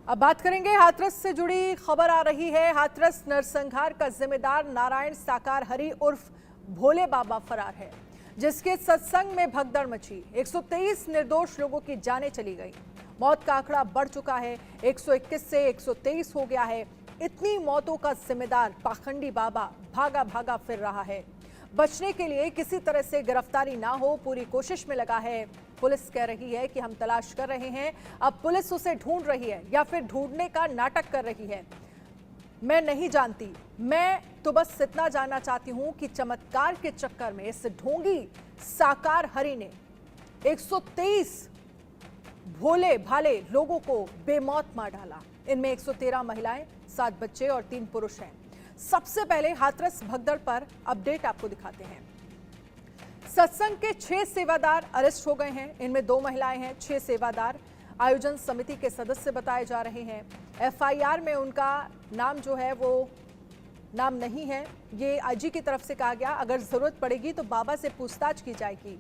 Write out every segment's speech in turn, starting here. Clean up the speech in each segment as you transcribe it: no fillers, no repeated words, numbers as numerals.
अब बात करेंगे हाथरस से जुड़ी खबर आ रही है। हाथरस नरसंहार का जिम्मेदार नारायण साकार हरि उर्फ भोले बाबा फरार है, जिसके सत्संग में भगदड़ मची। 123 निर्दोष लोगों की जानें चली गई। मौत का आंकड़ा बढ़ चुका है, 121 से 123 हो गया है। इतनी मौतों का जिम्मेदार पाखंडी बाबा भागा भागा फिर रहा है। बचने के लिए किसी तरह से गिरफ्तारी ना हो, पूरी कोशिश में लगा है। पुलिस कह रही है कि हम तलाश कर रहे हैं। अब पुलिस उसे ढूंढ रही है या फिर ढूंढने का नाटक कर रही है, मैं नहीं जानती। मैं तो बस इतना जानना चाहती हूं कि चमत्कार के चक्कर में इस ढोंगी साकार हरि ने 123 भोले भाले लोगों को बेमौत मार डाला। इनमें 113 महिलाएं, 7 बच्चे और 3 पुरुष हैं। सबसे पहले हाथरस भगदड़ पर अपडेट आपको दिखाते हैं। सत्संग के 6 सेवादार अरेस्ट हो गए हैं। इनमें 2 महिलाएं हैं। 6 सेवादार आयोजन समिति के सदस्य बताए जा रहे हैं। एफआईआर में उनका नाम जो है वो नाम नहीं है। ये आईजी की तरफ से कहा गया, अगर जरूरत पड़ेगी तो बाबा से पूछताछ की जाएगी।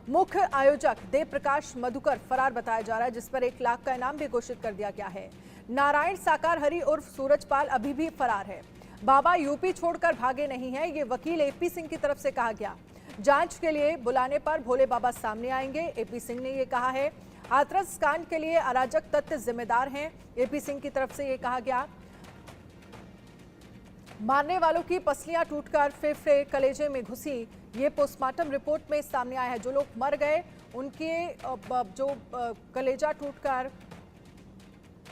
मुख्य आयोजक देव प्रकाश मधुकर फरार बताया जा रहा है, जिस पर 1 लाख का इनाम भी घोषित कर दिया गया है। नारायण साकार हरि उर्फ सूरजपाल अभी भी फरार है। बाबा यूपी छोड़कर भागे नहीं है, ये वकील एपी सिंह की तरफ से कहा गया। जांच के लिए बुलाने पर भोले बाबा सामने आएंगे, एपी सिंह ने यह कहा है। हाथरस कांड के लिए अराजक तत्व जिम्मेदार हैं, एपी सिंह की तरफ से यह कहा गया। मारने वालों की पसलियां टूटकर फेफड़े कलेजे में घुसी, ये पोस्टमार्टम रिपोर्ट में सामने आया है। जो लोग मर गए उनके जो कलेजा टूटकर,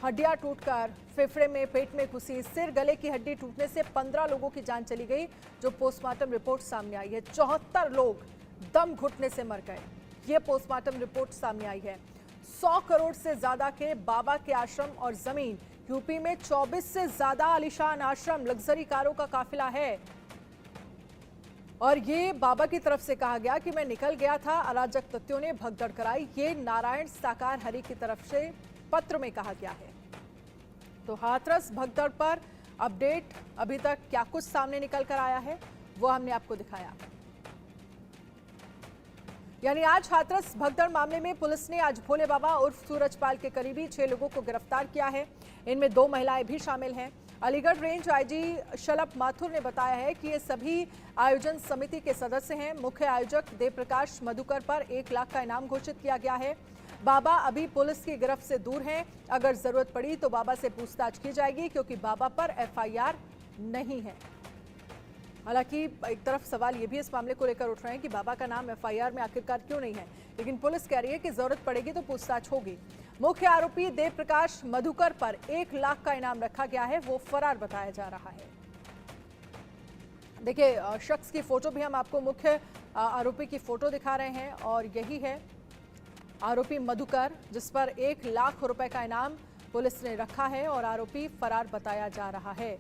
हड्डियां टूटकर फेफड़े में, पेट में घुसी, सिर गले की हड्डी टूटने से 15 लोगों की जान चली गई, जो पोस्टमार्टम रिपोर्ट सामने आई है। 74 लोग दम घुटने से मर गए, ये पोस्टमार्टम रिपोर्ट सामने आई है। 100 करोड़ से ज्यादा के बाबा के आश्रम और जमीन, यूपी में 24 से ज्यादा आलीशान आश्रम, लग्जरी कारों का काफिला है। और ये बाबा की तरफ से कहा गया कि मैं निकल गया था, अराजक तत्वों ने भगदड़ कराई, ये नारायण साकार हरि की तरफ से पत्र में कहा गया है। तो हाथरस भगदड़ पर अपडेट, अभी तक क्या कुछ सामने निकल कर आया है वो हमने आपको दिखाया। यानी आज हाथरस भगदड़ मामले में पुलिस ने आज भोले बाबा उर्फ सूरजपाल के करीबी 6 लोगों को गिरफ्तार किया है। इनमें 2 महिलाएं भी शामिल हैं। अलीगढ़ रेंज आईजी शलभ माथुर ने बताया है कि ये सभी आयोजन समिति के सदस्य हैं। मुख्य आयोजक देव प्रकाश मधुकर पर 1 लाख का इनाम घोषित किया गया है। बाबा अभी पुलिस की गिरफ्त से दूर हैं। अगर जरूरत पड़ी तो बाबा से पूछताछ की जाएगी, क्योंकि बाबा पर एफआईआर नहीं है। हालांकि एक तरफ सवाल ये भी इस मामले को लेकर उठ रहे हैं कि बाबा का नाम एफआईआर में आखिरकार क्यों नहीं है, लेकिन पुलिस कह रही है कि जरूरत पड़ेगी तो पूछताछ होगी। मुख्य आरोपी देव प्रकाश मधुकर पर 1 लाख का इनाम रखा गया है, वो फरार बताया जा रहा है। देखिए, शख्स की फोटो भी हम आपको, मुख्य आरोपी की फोटो दिखा रहे हैं, और यही है आरोपी मधुकर, जिस पर 1 लाख रुपए का इनाम पुलिस ने रखा है और आरोपी फरार बताया जा रहा है।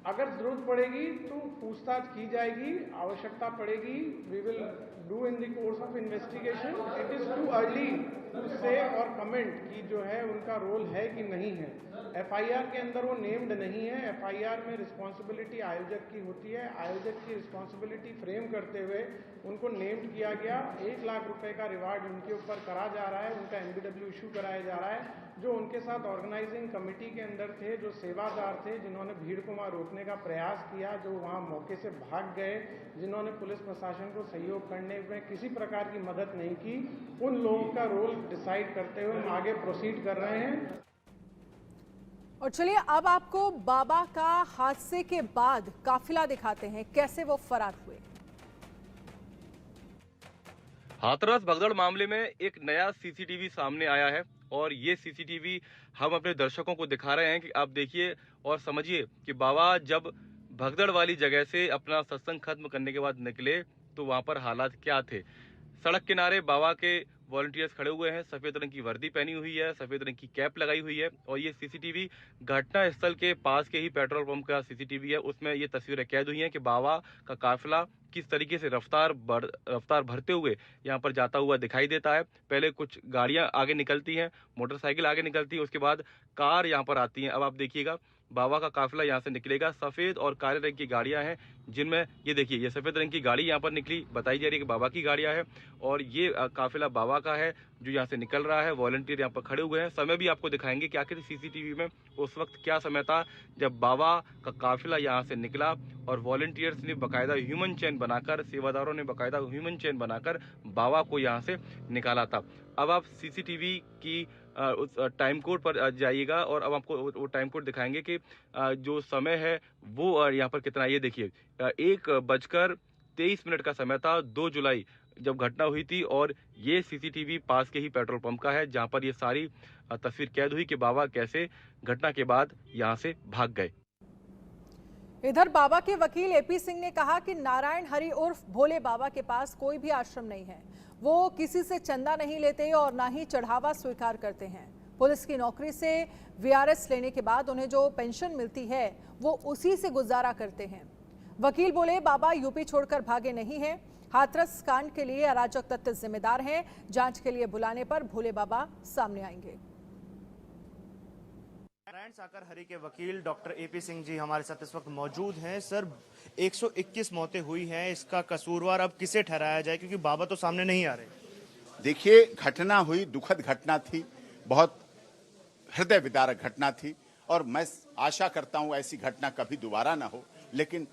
अगर जरूरत पड़ेगी तो पूछताछ की जाएगी, आवश्यकता पड़ेगी, we will do in the course of investigation. It is too early to say और कमेंट कि जो है उनका रोल है कि नहीं है। एफआईआर के अंदर वो नेम्ड नहीं है। एफआईआर में रिस्पॉन्सिबिलिटी आयोजक की होती है। आयोजक की रिस्पॉन्सिबिलिटी फ्रेम करते हुए उनको नेम्ड किया गया। 1 लाख रुपए का रिवार्ड उनके ऊपर करा जा रहा है, उनका एनबीडब्ल्यू इशू कराया जा रहा है। जो उनके साथ ऑर्गेनाइजिंग कमेटी के अंदर थे, जो सेवादार थे, जिन्होंने भीड़ को वहां रोकने का प्रयास किया, जो वहां मौके से भाग गए, जिन्होंने पुलिस प्रशासन को सहयोग करने में किसी प्रकार की मदद नहीं की, उन लोगों का रोल डिसाइड करते हुए हम आगे प्रोसीड कर रहे हैं। और चलिए अब आपको बाबा का हादसे के बाद काफिला दिखाते हैं, कैसे वो फरार हुए। हाथरस भगदड़ मामले में एक नया सीसीटीवी सामने आया है, और ये सीसीटीवी हम अपने दर्शकों को दिखा रहे हैं कि आप देखिए और समझिए कि बाबा जब भगदड़ वाली जगह से अपना सत्संग खत्म करने के बाद निकले तो वहां पर हालात क्या थे। सड़क किनारे बाबा के वॉलंटियर्स खड़े हुए हैं, सफेद रंग की वर्दी पहनी हुई है, सफेद रंग की कैप लगाई हुई है, और ये सीसीटीवी घटना स्थल के पास के ही पेट्रोल पंप का सीसीटीवी है। उसमें ये तस्वीरें कैद हुई हैं कि बाबा का काफिला किस तरीके से रफ्तार भरते हुए यहाँ पर जाता हुआ दिखाई देता है। पहले कुछ गाड़ियां आगे निकलती हैं, मोटरसाइकिल आगे निकलती है, उसके बाद कार यहाँ पर आती है। अब आप देखिएगा बाबा का काफिला यहाँ से निकलेगा। सफेद और काले रंग की गाड़ियां हैं, जिनमें ये देखिए, ये सफेद रंग की गाड़ी यहाँ पर निकली, बताई जा रही है कि बाबा की गाड़ियां हैं, और ये काफिला बाबा का है जो यहाँ से निकल रहा है। वॉलंटियर यहाँ पर खड़े हुए हैं। समय भी आपको दिखाएंगे कि आखिर सीसीटीवी में उस वक्त क्या समय था जब बाबा का काफिला यहाँ से निकला, और वॉलंटियर्स ने बाकायदा ह्यूमन चेन बनाकर, सेवादारों ने बाकायदा ह्यूमन चेन बनाकर बाबा को यहाँ से निकाला था। अब आप सीसीटीवी की उस टाइम कोड पर जाइएगा, और अब आपको वो टाइम कोड दिखाएंगे कि जो समय है वो यहाँ पर कितना। ये देखिए, 1:23 का समय था, 2 जुलाई जब घटना हुई थी, और ये सीसीटीवी पास के ही पेट्रोल पंप का है, जहां पर ये सारी तस्वीर कैद हुई कि बाबा कैसे घटना के बाद यहां से भाग गए। इधर बाबा के वकील एपी सिंह ने कहा कि नारायण हरि उर्फ भोले बाबा के पास कोई भी आश्रम नहीं है। वो किसी से चंदा नहीं लेते और ना ही चढ़ावा स्वीकार करते हैं। पुलिस की नौकरी से वीआरएस लेने के बाद उन्हें जो पेंशन मिलती है वो उसी से गुजारा करते हैं। वकील बोले, बाबा यूपी छोड़कर भागे नहीं हैं। हाथरस कांड के लिए अराजक तत्व जिम्मेदार हैं। जांच के लिए बुलाने पर भोले बाबा सामने आएंगे। नारायण साकार हरि के वकील डॉक्टर एपी सिंह जी हमारे साथ इस वक्त मौजूद हैं। सर, 121 मौतें हुई हैं, इसका कसूरवार अब किसे ठहराया जाए, क्योंकि बाबा तो सामने नहीं आ रहे। देखिए, घटना हुई, दुखद घटना थी, बहुत हृदय विदारक घटना थी, और मैं आशा करता हूं ऐसी घटना कभी दोबारा ना हो। लेकिन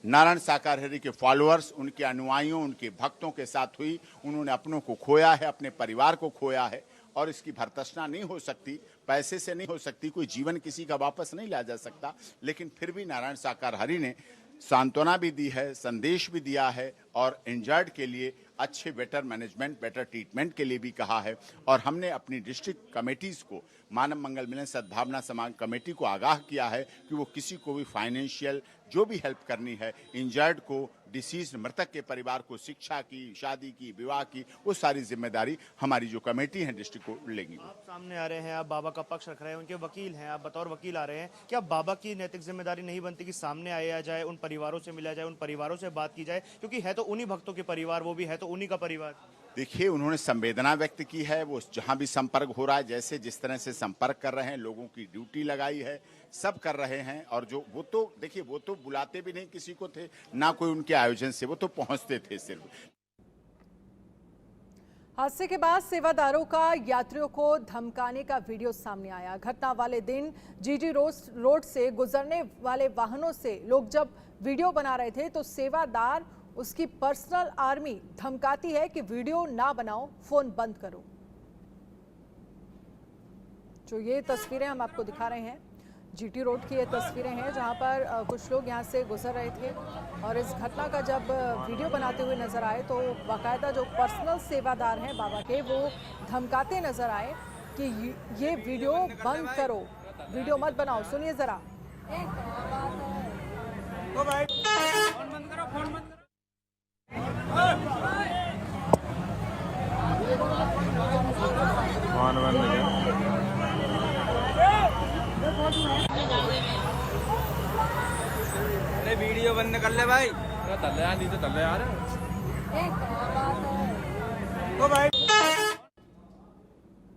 नारायण साकार हरि के फॉलोअर्स, उनके अनुयायियों, उनके भक्तों के साथ हुई। उन्होंने अपनों को खोया है, अपने परिवार को खोया है, और इसकी भरतष्णा नहीं हो सकती, पैसे से नहीं हो सकती, कोई जीवन किसी का वापस नहीं लाया जा सकता। लेकिन फिर भी नारायण साकार हरि ने सांत्वना भी दी है, संदेश भी दिया है, और इंजर्ड के लिए अच्छे बेटर मैनेजमेंट, बेटर ट्रीटमेंट के लिए भी कहा है। और हमने अपनी डिस्ट्रिक्ट कमेटीज को, मानव मंगल मिलन सद्भावना समाज कमेटी को आगाह किया है कि वो किसी को भी फाइनेंशियल जो भी हेल्प करनी है, इंजर्ड को, डिसीज मृतक के परिवार को, शिक्षा की, शादी की, विवाह की, वो सारी जिम्मेदारी हमारी जो कमेटी है डिस्ट्रिक्ट को लेंगी। आप सामने आ रहे हैं, आप बाबा का पक्ष रख रहे हैं, उनके वकील हैं, आप बतौर वकील आ रहे हैं। क्या बाबा की नैतिक जिम्मेदारी नहीं बनती कि सामने आया जाए, उन परिवारों से मिला जाए, उन परिवारों से बात की जाए, क्योंकि है तो उन्हीं भक्तों के परिवार, वो भी है तो उन्हीं का परिवार। देखिए, उन्होंने संवेदना व्यक्त की है, वो जहां भी संपर्क हो रहा है, जैसे जिस तरह से संपर्क कर रहे हैं, लोगों की ड्यूटी लगाई है, सब कर रहे हैं। और जो वो तो देखिए, वो तो बुलाते भी नहीं किसी को थे, ना कोई उनके आयोजन से, वो तो पहुंचते थे सिर्फ। हादसे के बाद सेवादारों का यात्रियों को धमकाने का वीडियो सामने आया। घटना वाले दिन जीटी रोड से गुजरने वाले वाहनों से लोग जब वीडियो बना रहे थे तो सेवादार, उसकी पर्सनल आर्मी धमकाती है कि वीडियो ना बनाओ, फोन बंद करो। जो ये तस्वीरें हम आपको दिखा रहे हैं, जीटी रोड की ये तस्वीरें हैं जहां पर कुछ लोग यहां से गुजर रहे थे, और इस घटना का जब वीडियो बनाते हुए नजर आए तो बाकायदा जो पर्सनल सेवादार हैं बाबा के, वो धमकाते नजर आए कि ये वीडियो बंद करो, वीडियो मत बनाओ। सुनिए जरा। अरे वीडियो बंद कर ले भाई। तल्ले यार, नीचे तल्ले यार। ओ भाई